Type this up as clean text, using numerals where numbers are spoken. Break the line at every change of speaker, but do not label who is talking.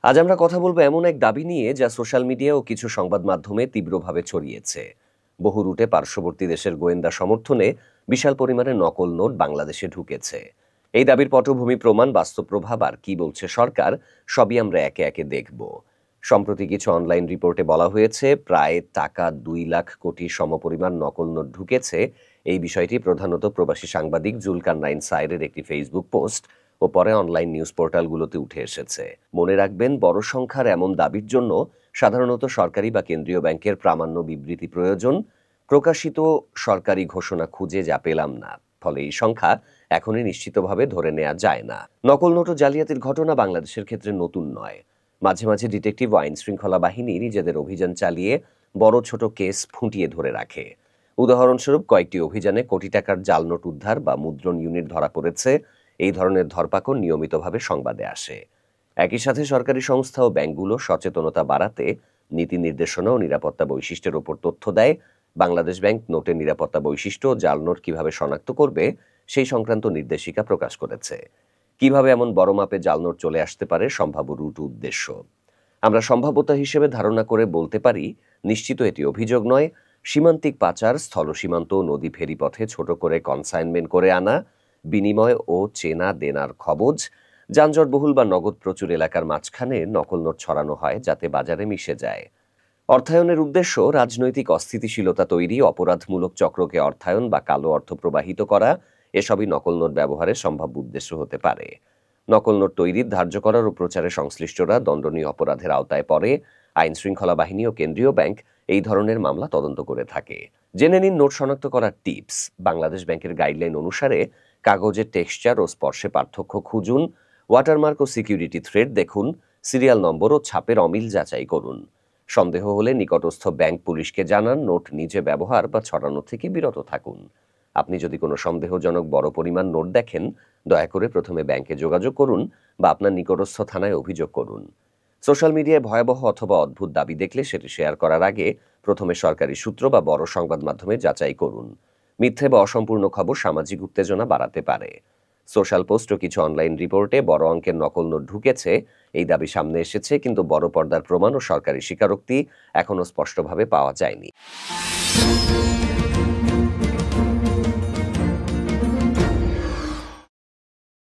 আজ আমরা কথা বলবো এমন এক দাবি নিয়ে যা সোশ্যাল মিডিয়া ও কিছু সংবাদ মাধ্যমে তীব্রভাবে ছড়িয়েছে। বহু রুটে পার্শ্ববর্তী দেশের গোয়েন্দা সমর্থনে বিশাল পরিমাণে নকল নোট বাংলাদেশে ঢুকেছে। এই দাবির পটভূমি, প্রমাণ, বাস্তব প্রভাব আর কি বলছে সরকার, সবই আমরা একে একে দেখব। সম্প্রতি কিছু অনলাইন রিপোর্টে বলা হয়েছে প্রায় টাকা 2 লাখ কোটি সমপরিমাণ নকল নোট ঢুকেছে। এই বিষয়টি প্রধানত প্রবাসী সাংবাদিক জুলকারনাইন সায়েরের একটি ফেসবুক পোস্ট ও পরে অনলাইন নিউজ পোর্টালগুলোতে উঠে এসেছে। মনে রাখবেন, বড় সংখ্যার এমন দাবির জন্য সাধারণত সরকারি বা কেন্দ্রীয় ব্যাংকের প্রামাণ্য বিবৃতি প্রয়োজন। প্রকাশিত সরকারি ঘোষণা খুঁজে যা পেলাম না, ফলে এই সংখ্যা এখনই নিশ্চিতভাবে ধরে নেওয়া যায় না। নকল নোট ও জালিয়াতির ঘটনা বাংলাদেশের ক্ষেত্রে নতুন নয়। মাঝে মাঝে ডিটেকটিভ ও আইন শৃঙ্খলা বাহিনী নিজেদের অভিযান চালিয়ে বড় ছোট কেস ফুটিয়ে ধরে রাখে। উদাহরণস্বরূপ, কয়েকটি অভিযানে কোটি টাকার জাল নোট উদ্ধার বা মুদ্রণ ইউনিট ধরা পড়েছে। এই ধরনের ধরপাকড় নিয়মিতভাবে সংবাদে আসে। একই সাথে সরকারি সংস্থা ও ব্যাংকগুলো সচেতনতা বাড়াতে নীতি নির্দেশনা ও নিরাপত্তা বৈশিষ্ট্যের উপর তথ্য দেয়। বাংলাদেশ ব্যাংক নোটের নিরাপত্তা বৈশিষ্ট্য ও জাল নোট কিভাবে শনাক্ত করবে সেই সংক্রান্ত নির্দেশিকা প্রকাশ করেছে। কিভাবে এমন বড় মাপে জাল নোট চলে আসতে পারে, সম্ভাব্য রুট উদ্দেশ্য আমরা সম্ভাব্যতা হিসেবে ধারণা করে বলতে পারি, নিশ্চিত এটি অভিযোগ নয়। সীমান্তিক পাচার, স্থল সীমান্ত, নদী ফেরিপথে ছোট করে কনসাইনমেন্ট করে আনা, বিনিময় ও চেনা দেনার খবজ, যানজটবহুল বা নগদ প্রচুর এলাকার মাঝখানে নকল নোট ছড়ানো হয় যাতে বাজারে মিশে যায়। অর্থায়নের উদ্দেশ্য রাজনৈতিক অস্থিতিশীলতা তৈরি, অপরাধমূলক চক্রকে অর্থায়ন বা কালো অর্থ প্রবাহিত করা, এসবই নকল নোট ব্যবহারের সম্ভাব্য উদ্দেশ্য হতে পারে। নকল নোট তৈরির, ধার্য করার ও প্রচারে সংশ্লিষ্টরা দণ্ডনীয় অপরাধের আওতায় পড়ে। আইন শৃঙ্খলা বাহিনী ও কেন্দ্রীয় ব্যাংক এই ধরনের মামলা তদন্ত করে থাকে। জেনে নিন নোট শনাক্ত করার টিপস। বাংলাদেশ ব্যাংকের গাইডলাইন অনুসারে কাগজের টেক্সচার ও স্পর্শে পার্থক্য খুঁজুন, ওয়াটারমার্ক ও সিকিউরিটি থ্রেড দেখুন, সিরিয়াল নম্বর ও ছাপের অমিল যাচাই করুন। সন্দেহ হলে নিকটস্থ ব্যাংক পুলিশকে জানান। নোট নিজে ব্যবহার বা ছড়ানো থেকে বিরত থাকুন। আপনি যদি কোনো সন্দেহজনক বড় পরিমাণ নোট দেখেন, দয়া করে প্রথমে ব্যাংকে যোগাযোগ করুন বা আপনার নিকটস্থ থানায় অভিযোগ করুন। সোশ্যাল মিডিয়ায় ভয়াবহ অথবা অদ্ভুত দাবি দেখলে সেটি শেয়ার করার আগে প্রথমে সরকারি সূত্র বা বড় সংবাদ মাধ্যমে যাচাই করুন। মিথ্যে বা অসম্পূর্ণ খবর সামাজিক উত্তেজনা বাড়াতে পারে। সোশ্যাল পোস্ট ও কিছু অনলাইন রিপোর্টে বড় অঙ্কের নকল নোট ঢুকেছে এই দাবি সামনে এসেছে, কিন্তু বড় পর্দার প্রমাণ ও সরকারি স্বীকারোক্তি এখনো স্পষ্টভাবে পাওয়া যায়নি।